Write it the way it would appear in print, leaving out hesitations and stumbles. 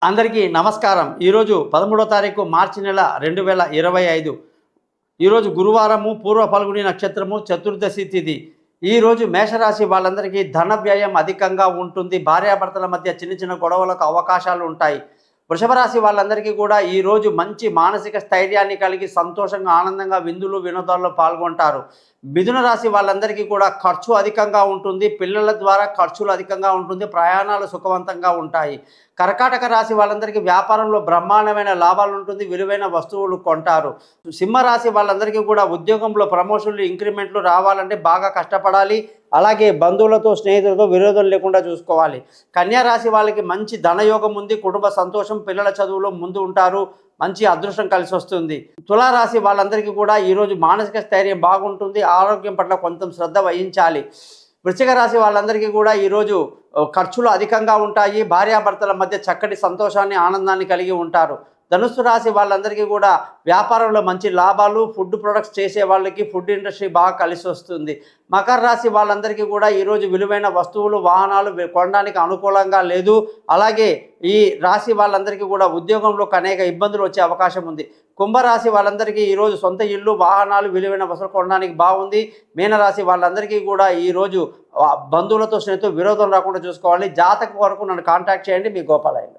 అందరికీ నమస్కారం. ఈరోజు 13వ తారీఖు మార్చి నెల 2025. ఈరోజు గురువారము, పూర్వ ఫల్గుని నక్షత్రము, చతుర్దశి తిథి. ఈరోజు మేషరాశి వాళ్ళందరికీ ధన వ్యయం అధికంగా ఉంటుంది. భార్యాభర్తల మధ్య చిన్న చిన్న గొడవలకు అవకాశాలు ఉంటాయి. వృషభ రాశి వాళ్ళందరికీ కూడా ఈరోజు మంచి మానసిక స్థైర్యాన్ని కలిగి సంతోషంగా ఆనందంగా విందులు వినోదాల్లో పాల్గొంటారు. మిథున రాశి వాళ్ళందరికీ కూడా ఖర్చు అధికంగా ఉంటుంది. పిల్లల ద్వారా ఖర్చులు అధికంగా ఉంటుంది. ప్రయాణాలు సుఖవంతంగా ఉంటాయి. కర్కాటక రాశి వాళ్ళందరికీ వ్యాపారంలో బ్రహ్మాండమైన లాభాలు ఉంటుంది. విలువైన వస్తువులు కొంటారు. సింహరాశి వాళ్ళందరికీ కూడా ఉద్యోగంలో ప్రమోషన్లు ఇంక్రిమెంట్లు రావాలంటే బాగా కష్టపడాలి. అలాగే బంధువులతో స్నేహితులతో విరోధం లేకుండా చూసుకోవాలి. కన్యా రాశి వాళ్ళకి మంచి ధనయోగం ఉంది. కుటుంబ సంతోషం, పిల్లల చదువులో ముందు ఉంటారు. మంచి అదృష్టం కలిసి వస్తుంది. తులారాశి వాళ్ళందరికీ కూడా ఈరోజు మానసిక స్థైర్యం బాగుంటుంది. ఆరోగ్యం పట్ల కొంచెం శ్రద్ధ వహించాలి. వృశ్చిక రాశి వాళ్ళందరికీ కూడా ఈరోజు ఖర్చులు అధికంగా ఉంటాయి. భార్యాభర్తల మధ్య చక్కటి సంతోషాన్ని ఆనందాన్ని కలిగి ఉంటారు. ధనుస్సు రాశి వాళ్ళందరికీ కూడా వ్యాపారంలో మంచి లాభాలు, ఫుడ్ ప్రొడక్ట్స్ చేసే వాళ్ళకి ఫుడ్ ఇండస్ట్రీ బాగా కలిసి వస్తుంది. మకర రాశి వాళ్ళందరికీ కూడా ఈరోజు విలువైన వస్తువులు, వాహనాలు కొనడానికి అనుకూలంగా లేదు. అలాగే ఈ రాశి వాళ్ళందరికీ కూడా ఉద్యోగంలో అనేక ఇబ్బందులు వచ్చే అవకాశం ఉంది. కుంభరాశి వాళ్ళందరికీ ఈరోజు సొంత ఇల్లు, వాహనాలు, విలువైన వస్తువులు కొనడానికి బాగుంది. మీనరాశి వాళ్ళందరికీ కూడా ఈరోజు బంధువులతో స్నేహితులు విరోధం రాకుండా చూసుకోవాలి. జాతక వరకు నన్ను కాంటాక్ట్ చేయండి. మీ గోపాలయ్య.